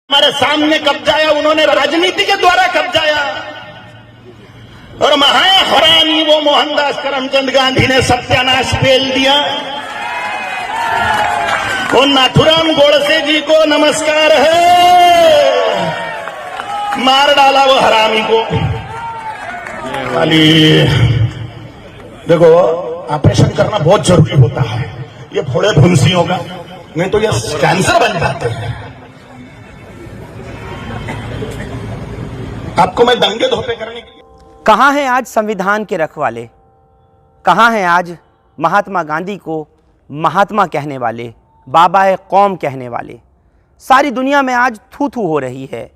हमारे सामने कब्जाया, उन्होंने राजनीति के द्वारा कब्जाया। और महाहरामी वो मोहनदास करमचंद गांधी ने सत्यानाश पेल दिया। वो नाथुराम गोडसे जी को नमस्कार है, मार डाला वो हरामी को। खाली देखो, ऑपरेशन करना बहुत जरूरी होता है ये फोड़े फुंसियों का, नहीं तो ये कैंसर बन जाते हैं। आपको मैं दंगे धोखे करने की। कहाँ हैं आज संविधान के रखवाले? कहाँ हैं आज महात्मा गांधी को महात्मा कहने वाले, बाबा कौम कहने वाले? सारी दुनिया में आज थू थू हो रही है।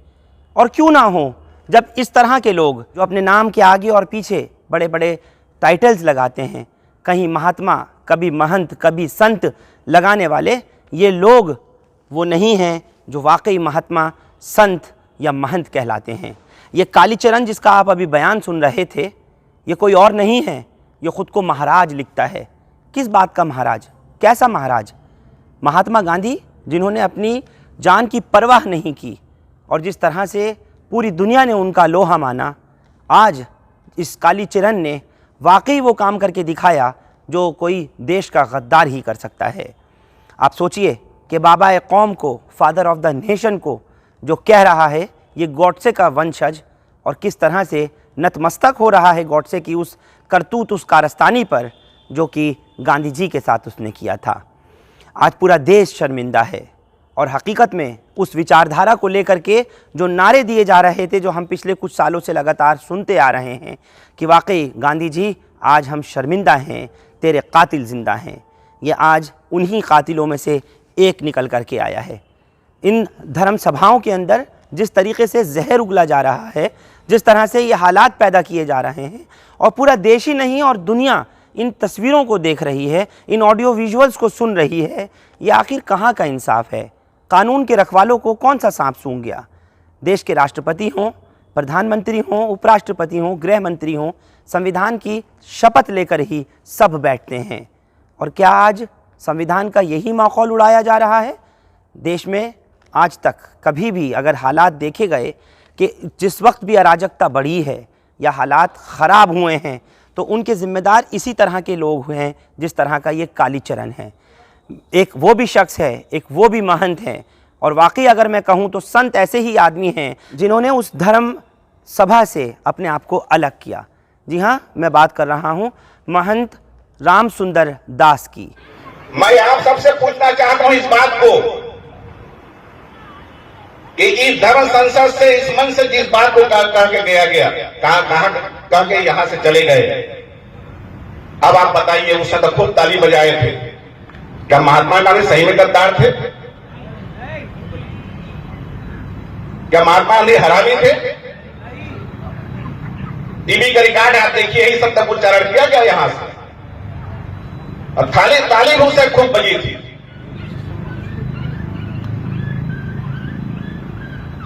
और क्यों ना हो, जब इस तरह के लोग जो अपने नाम के आगे और पीछे बड़े बड़े टाइटल्स लगाते हैं, कहीं महात्मा, कभी महंत, कभी संत लगाने वाले, ये लोग वो नहीं हैं जो वाकई महात्मा, संत या महंत कहलाते हैं। ये कालीचरण जिसका आप अभी बयान सुन रहे थे, ये कोई और नहीं है, ये खुद को महाराज लिखता है। किस बात का महाराज? कैसा महाराज? महात्मा गांधी जिन्होंने अपनी जान की परवाह नहीं की और जिस तरह से पूरी दुनिया ने उनका लोहा माना, आज इस कालीचरण ने वाकई वो काम करके दिखाया जो कोई देश का गद्दार ही कर सकता है। आप सोचिए कि बाबा कौम को, फादर ऑफ द नेशन को जो कह रहा है, ये गॉडसे का वंशज, और किस तरह से नतमस्तक हो रहा है गॉडसे की उस करतूत, उस कारस्तानी पर जो कि गांधी जी के साथ उसने किया था। आज पूरा देश शर्मिंदा है और हकीकत में उस विचारधारा को लेकर के जो नारे दिए जा रहे थे, जो हम पिछले कुछ सालों से लगातार सुनते आ रहे हैं कि वाकई गांधी जी आज हम शर्मिंदा हैं, तेरे कातिल ज़िंदा हैं, ये आज उन्हीं कातिलों में से एक निकल कर के आया है। इन धर्म सभाओं के अंदर जिस तरीके से जहर उगला जा रहा है, जिस तरह से ये हालात पैदा किए जा रहे हैं, और पूरा देश ही नहीं और दुनिया इन तस्वीरों को देख रही है, इन ऑडियो विजुअल्स को सुन रही है, ये आखिर कहाँ का इंसाफ है? कानून के रखवालों को कौन सा सांप सूंघ गया? देश के राष्ट्रपति हों, प्रधानमंत्री हों, उपराष्ट्रपति हों, गृह मंत्री हों, संविधान की शपथ लेकर ही सब बैठते हैं। और क्या आज संविधान का यही माहौल उड़ाया जा रहा है? देश में आज तक कभी भी अगर हालात देखे गए कि जिस वक्त भी अराजकता बढ़ी है या हालात ख़राब हुए हैं, तो उनके ज़िम्मेदार इसी तरह के लोग हुए हैं जिस तरह का ये कालीचरण है। एक वो भी शख्स है, एक वो भी महंत हैं, और वाकई अगर मैं कहूँ तो संत ऐसे ही आदमी हैं जिन्होंने उस धर्म सभा से अपने आप को अलग किया। जी हाँ, मैं बात कर रहा हूँ महंत राम सुंदर दास की। मैं आप सबसे पूछना चाहता हूँ इस बात को कि इस धर्म संसद से, इस मंच से जिस बात को कह के गया कह के यहां से चले गए, अब आप बताइए, उस समय खुद ताली बजाए थे, क्या महात्मा गांधी सही में गद्दार थे? क्या महात्मा गांधी हरामी थे? टीवी का रिकॉर्ड आप देखिए, यही सब तक उच्चारण किया गया यहां से, और ताली भी उसे खूब बजी थी।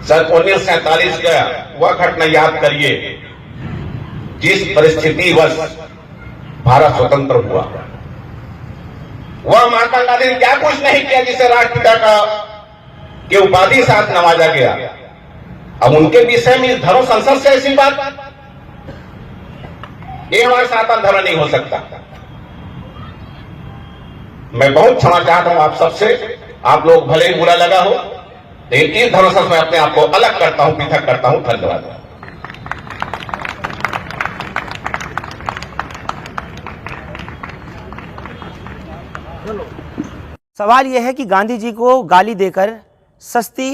सन 1947 का वह घटना याद करिए जिस परिस्थिति वश भारत स्वतंत्र हुआ। वह महात्मा गांधी ने क्या कुछ नहीं किया जिसे राष्ट्रपिता का के उपाधि साथ नवाजा गया। अब उनके विषय में इस धर्म संसद से ऐसी बात, ये हमारे साथ धर्म नहीं हो सकता। मैं बहुत क्षमा चाहता हूं आप सबसे, आप लोग भले ही बुरा लगा हो, लेकिन इस धर्म संसद में अपने आप को अलग करता हूं, पृथक करता हूं। धन्यवाद। सवाल यह है कि गांधी जी को गाली देकर सस्ती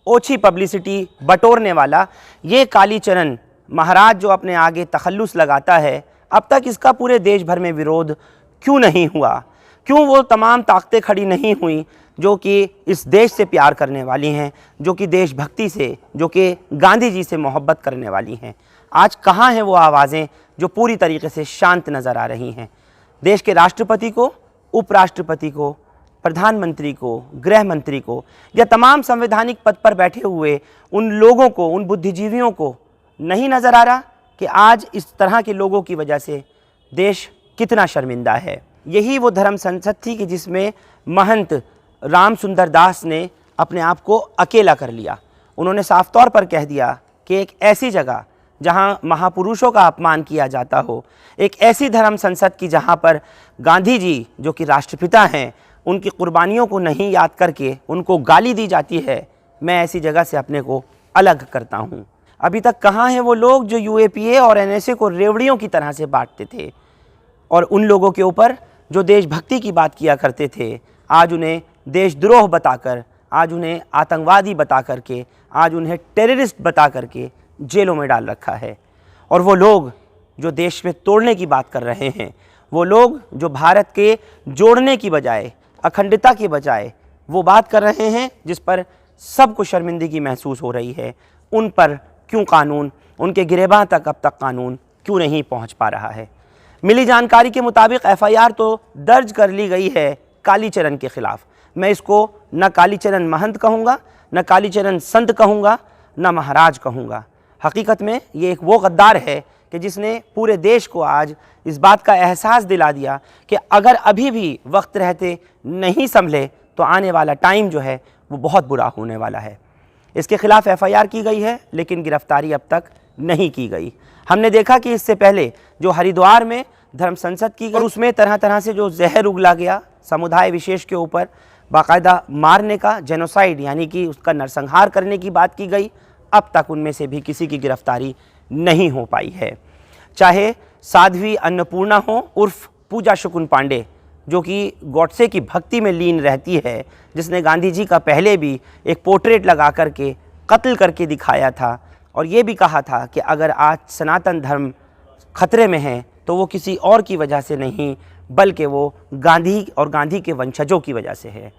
ओछी पब्लिसिटी बटोरने वाला ये कालीचरण महाराज जो अपने आगे तखल्लुस लगाता है, अब तक इसका पूरे देश भर में विरोध क्यों नहीं हुआ? क्यों वो तमाम ताकतें खड़ी नहीं हुई जो कि इस देश से प्यार करने वाली हैं, जो कि देशभक्ति से, जो कि गांधी जी से मोहब्बत करने वाली हैं? आज कहाँ हैं वो आवाज़ें जो पूरी तरीके से शांत नज़र आ रही हैं? देश के राष्ट्रपति को, उपराष्ट्रपति को, प्रधानमंत्री को, गृह मंत्री को, या तमाम संवैधानिक पद पर बैठे हुए उन लोगों को, उन बुद्धिजीवियों को नहीं नज़र आ रहा कि आज इस तरह के लोगों की वजह से देश कितना शर्मिंदा है? यही वो धर्म संसद थी कि जिसमें महंत राम सुंदर दास ने अपने आप को अकेला कर लिया। उन्होंने साफ तौर पर कह दिया कि एक ऐसी जगह जहां महापुरुषों का अपमान किया जाता हो, एक ऐसी धर्म संसद की जहां पर गांधी जी जो कि राष्ट्रपिता हैं, उनकी कुर्बानियों को नहीं याद करके उनको गाली दी जाती है, मैं ऐसी जगह से अपने को अलग करता हूं। अभी तक कहाँ हैं वो लोग जो यूएपीए और एनएसए को रेवड़ियों की तरह से बांटते थे और उन लोगों के ऊपर जो देशभक्ति की बात किया करते थे, आज उन्हें देशद्रोह बताकर, आज उन्हें आतंकवादी बता करके, आज उन्हें टेररिस्ट बता करके जेलों में डाल रखा है। और वो लोग जो देश में तोड़ने की बात कर रहे हैं, वो लोग जो भारत के जोड़ने की बजाय, अखंडता की बजाय वो बात कर रहे हैं जिस पर सबको शर्मिंदगी महसूस हो रही है, उन पर क्यों कानून, उनके गिरेबां तक अब तक कानून क्यों नहीं पहुंच पा रहा है। मिली जानकारी के मुताबिक एफआईआर तो दर्ज कर ली गई है कालीचरण के खिलाफ। मैं इसको न कालीचरण महंत कहूँगा, न कालीचरण संत कहूँगा, न महाराज कहूँगा। हकीकत में ये एक वो गद्दार है कि जिसने पूरे देश को आज इस बात का एहसास दिला दिया कि अगर अभी भी वक्त रहते नहीं संभले तो आने वाला टाइम जो है वो बहुत बुरा होने वाला है। इसके खिलाफ एफआईआर की गई है लेकिन गिरफ्तारी अब तक नहीं की गई। हमने देखा कि इससे पहले जो हरिद्वार में धर्म संसद की गई, उसमें तरह तरह से जो जहर उगला गया समुदाय विशेष के ऊपर, बाकायदा मारने का, जेनोसाइड यानी कि उसका नरसंहार करने की बात की गई, अब तक उनमें से भी किसी की गिरफ्तारी नहीं हो पाई है। चाहे साध्वी अन्नपूर्णा हो उर्फ पूजा शुकुन पांडे, जो कि गॉडसे की भक्ति में लीन रहती है, जिसने गांधी जी का पहले भी एक पोर्ट्रेट लगा करके कत्ल करके दिखाया था और ये भी कहा था कि अगर आज सनातन धर्म खतरे में है तो वो किसी और की वजह से नहीं बल्कि वो गांधी और गांधी के वंशजों की वजह से है।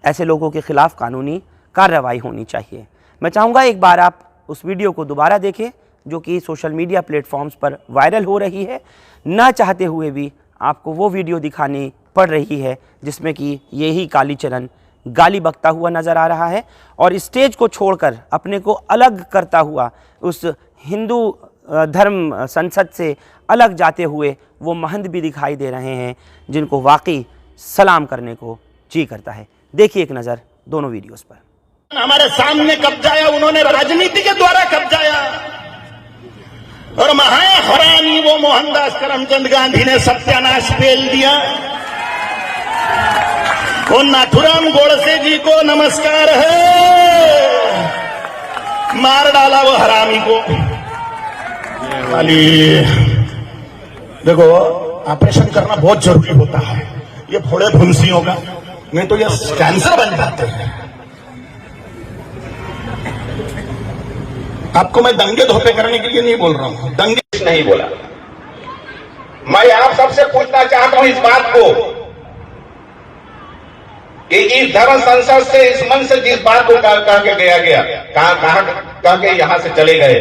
ऐसे लोगों के खिलाफ कानूनी कार्रवाई होनी चाहिए। मैं चाहूँगा एक बार आप उस वीडियो को दोबारा देखें जो कि सोशल मीडिया प्लेटफॉर्म्स पर वायरल हो रही है। ना चाहते हुए भी आपको वो वीडियो दिखानी पड़ रही है जिसमें कि यही कालीचरण गाली बकता हुआ नज़र आ रहा है और स्टेज को छोड़कर अपने को अलग करता हुआ उस हिंदू धर्म संसद से अलग जाते हुए वो महंत भी दिखाई दे रहे हैं जिनको वाकई सलाम करने को जी करता है। देखिए एक नज़र दोनों वीडियोस पर। हमारे सामने कब्जाया उन्होंने, राजनीति के द्वारा कब्जाया और महाहरामी वो मोहनदास करमचंद गांधी ने सत्यानाश पेल दिया। वो नाथुराम गोडसे जी को नमस्कार है, मार डाला वो हरामी को। खाली देखो ऑपरेशन करना बहुत जरूरी होता है ये फोड़े फुंसियों का, नहीं तो ये कैंसर बन जाते हैं। आपको मैं दंगे धोखे करने के लिए नहीं बोल रहा हूं, दंगे नहीं बोला। मैं आप सबसे पूछना चाहता हूं इस बात को कि इस धर्म संसद से, इस मन से जिस बात को कह के गया कह के यहां से चले गए,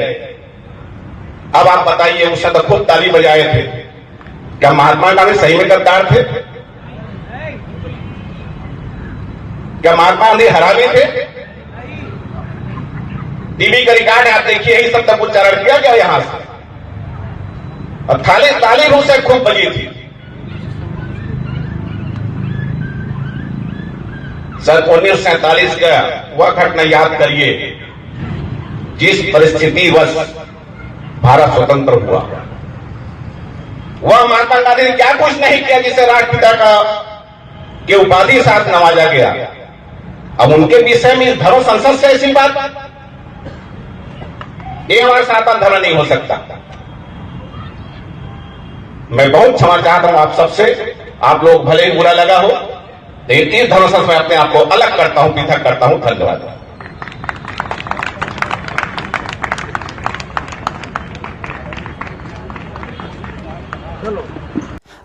अब आप बताइए उस समय खूब ताली बजाए थे, क्या महात्मा गांधी सही में गद्दार थे? क्या महात्मा गांधी हरामी थे? टीवी का रिकॉर्ड आप देखिए, यही सब तक उच्चारण किया गया यहां से और ताली रूह से खूब बजी थी। सन 1947 का वह घटना याद करिए जिस परिस्थिति वश भारत स्वतंत्र हुआ। वह महात्मा गांधी ने क्या कुछ नहीं किया जिसे राष्ट्रपिता का के उपाधि साथ नवाजा गया। अब उनके विषय में इस धर्म संसद से ऐसी बात, ये हमारा सनातन धर्म नहीं हो सकता। मैं बहुत क्षमा चाहता हूं आप सबसे, आप लोग भले ही बुरा लगा हो, लेकिन इस धर्म संसद में अपने आप को अलग करता हूं, पृथक करता हूं। धन्यवाद।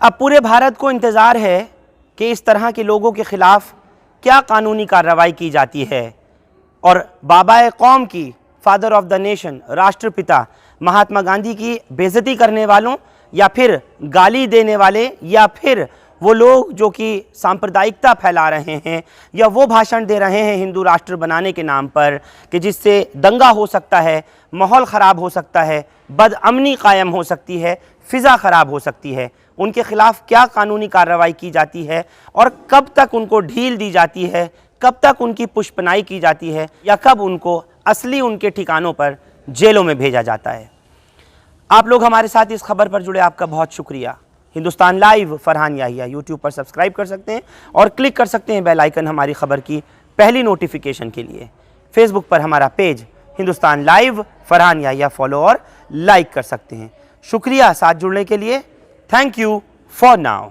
अब पूरे भारत को इंतज़ार है कि इस तरह के लोगों के खिलाफ क्या कानूनी कार्रवाई की जाती है और बाबाए कौम की, फादर ऑफ द नेशन, राष्ट्रपिता महात्मा गांधी की बेइज्जती करने वालों या फिर गाली देने वाले या फिर वो लोग जो कि सांप्रदायिकता फैला रहे हैं या वो भाषण दे रहे हैं हिंदू राष्ट्र बनाने के नाम पर कि जिससे दंगा हो सकता है, माहौल ख़राब हो सकता है, बदअमनी कायम हो सकती है, फ़िज़ा ख़राब हो सकती है, उनके खिलाफ क्या कानूनी कार्रवाई की जाती है और कब तक उनको ढील दी जाती है, कब तक उनकी पुष्पनाई की जाती है या कब उनको असली उनके ठिकानों पर जेलों में भेजा जाता है। आप लोग हमारे साथ इस खबर पर जुड़े, आपका बहुत शुक्रिया। हिंदुस्तान लाइव फरहान याहिया यूट्यूब पर सब्सक्राइब कर सकते हैं और क्लिक कर सकते हैं बेल आइकन हमारी खबर की पहली नोटिफिकेशन के लिए। फेसबुक पर हमारा page Hindustan live Farhan Yahiya follow और लाइक कर सकते हैं। शुक्रिया साथ जुड़ने के लिए। Thank you for now.